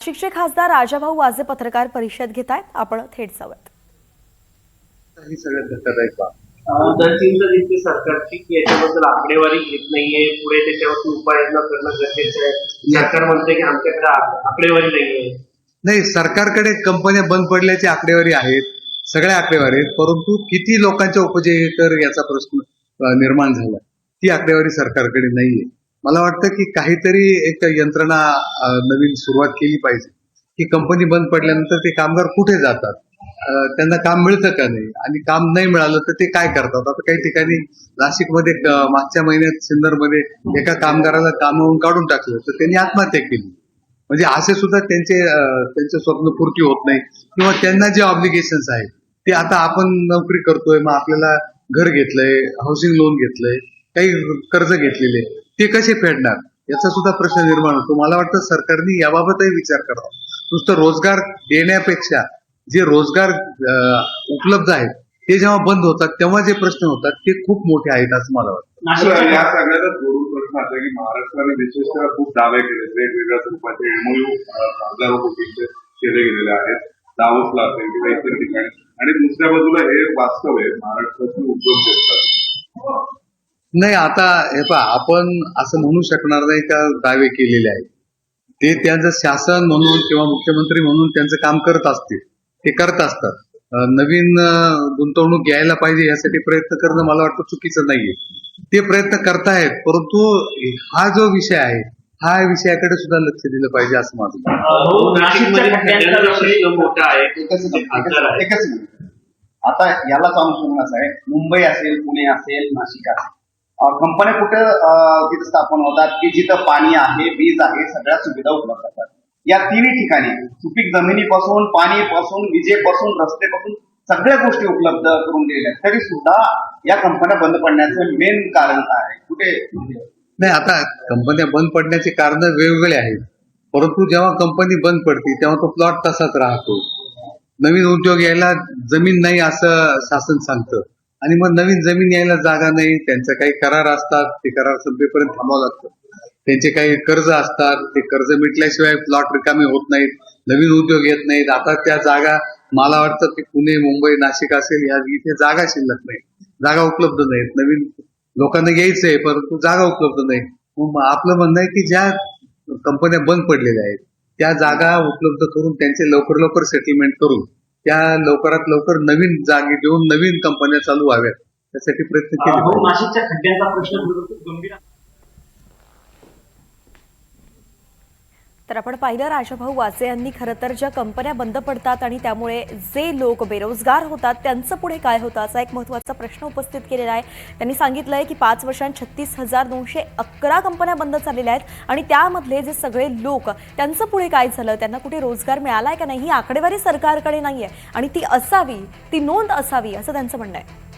नाशिकचे खासदार राजाभाऊ वाजे पत्रकार परिषद घेत आहेत. आपण थेट जाऊयात. ही सगळ्यात धक्कादायक बाब. दरचिंता दिसते सरकारची की याच्याबद्दल आकडेवारी घेत नाहीये, पुढे त्याच्यावरती उपाययोजना करणं गरजेचं आहे. सरकार म्हणते की आमच्याकडे आकडेवारी नाहीये. नाही, सरकारकडे कंपन्या बंद पडल्याची आकडेवारी आहेत, सगळ्या आकडेवारी आहेत, परंतु किती लोकांच्या उपजीविकेवर याचा प्रश्न निर्माण झाला ती आकडेवारी सरकारकडे नाहीये. मला वाटतं की काहीतरी एक यंत्रणा नवीन सुरुवात केली पाहिजे की कंपनी बंद पडल्यानंतर ते कामगार कुठे जातात, त्यांना काम मिळतं का नाही, आणि काम नाही मिळालं तर ते काय करतात. आता काही ठिकाणी नाशिकमध्ये मागच्या महिन्यात सिन्नरमध्ये एका कामगाराला कामावरून काढून टाकलं तर त्यांनी आत्महत्या केली. म्हणजे असे सुद्धा त्यांचे स्वप्न पूर्ती होत नाही, किंवा त्यांना जे ऑब्लिगेशन्स आहेत ते आता आपण नोकरी करतोय, मग आपल्याला घर घेतलंय, हाऊसिंग लोन घेतलंय, काही कर्ज घेतलेले, ते कसे फेडणार याचा सुद्धा प्रश्न निर्माण होतो. मला वाटतं सरकारने याबाबतही विचार करावा. नुसतं रोजगार देण्यापेक्षा जे रोजगार उपलब्ध आहेत ते जेव्हा बंद होतात तेव्हा जे प्रश्न होतात ते खूप मोठे आहेत असं मला वाटतं. या सगळ्याचा जोडून प्रश्न असा की महाराष्ट्राने विशेषतः खूप दावे केले, वेगवेगळ्या स्वरूपाचे MOU हजारो कोटींचे केले गेलेले आहेत, दावोसला असेल किंवा इतर ठिकाणी, आणि दुसऱ्या बाजूला हे वास्तव आहे महाराष्ट्राचे उद्योग क्षेत्रात. नाही, आता हे पहा, आपण असं म्हणू शकणार नाही का दावे केलेले आहेत. ते त्यांचं शासन म्हणून किंवा मुख्यमंत्री म्हणून त्यांचं काम करत असतील, ते करत असतात. नवीन गुंतवणूक घ्यायला पाहिजे यासाठी प्रयत्न करणं मला वाटतं चुकीचं नाहीये. ते प्रयत्न करतायत, परंतु हा जो विषय आहे हा विषयाकडे सुद्धा लक्ष दिलं पाहिजे असं माझं मोठा आहे. एकच मिनिट. आता यालाच अनुसरून असं आहे, मुंबई असेल, पुणे असेल, नाशिक असेल, कंपन्या कुठे तिथे स्थापन होतात की जिथं पाणी आहे, वीज आहे, सगळ्या सुविधा उपलब्ध असतात. या तिन्ही ठिकाणी सुपीक जमिनीपासून, पाणीपासून, विजेपासून, रस्तेपासून सगळ्या गोष्टी उपलब्ध करून दिलेल्या आहेत. तरी सुद्धा या कंपन्या बंद पडण्याचं मेन कारण काय आहे? कुठे नाही, आता कंपन्या बंद पडण्याचे कारण वेगवेगळे आहेत, परंतु जेव्हा कंपनी बंद पडते तेव्हा तो प्लॉट तसाच राहतो. नवीन उद्योग यायला जमीन नाही असं शासन सांगतं, आणि मग नवीन जमीन यायला जागा नाही. त्यांचे काही करार असतात, ते करार संपेपर्यंत थांबावं लागतं. त्यांचे काही कर्ज असतात, ते कर्ज मिटल्याशिवाय प्लॉट रिकामे होत नाहीत, नवीन उद्योग येत नाहीत. आता त्या जागा मला वाटतं की पुणे, मुंबई, नाशिक असेल, या इथे जागा शिल्लक नाही, जागा उपलब्ध नाहीत. नवीन लोकांना यायचंय परंतु जागा उपलब्ध नाही. मग आपलं म्हणणं आहे की ज्या कंपन्या बंद पडलेल्या आहेत त्या जागा उपलब्ध करून त्यांचे लवकर लवकर सेटलमेंट करून त्या लवकरात लवकर नवीन जागे देऊन नवीन कंपन्या चालू व्हाव्यात त्यासाठी प्रयत्न केले पाहिजे. नाशिकच्या खड्ड्यांचा प्रश्न गंभीर. तर आपण पाहिलं, राजाभाऊ वाजे यांनी खरं तर ज्या कंपन्या बंद पडतात आणि त्यामुळे जे लोक बेरोजगार होतात त्यांचं पुढे काय होतं असा एक महत्त्वाचा प्रश्न उपस्थित केलेला आहे. त्यांनी सांगितलंय की 5 वर्षांत 36,911 कंपन्या बंद झालेल्या आहेत आणि त्यामधले जे सगळे लोक त्यांचं पुढे काय झालं, त्यांना कुठे रोजगार मिळालाय का नाही, ही आकडेवारी सरकारकडे नाहीये आणि ती असावी, ती नोंद असावी असं त्यांचं म्हणणं आहे.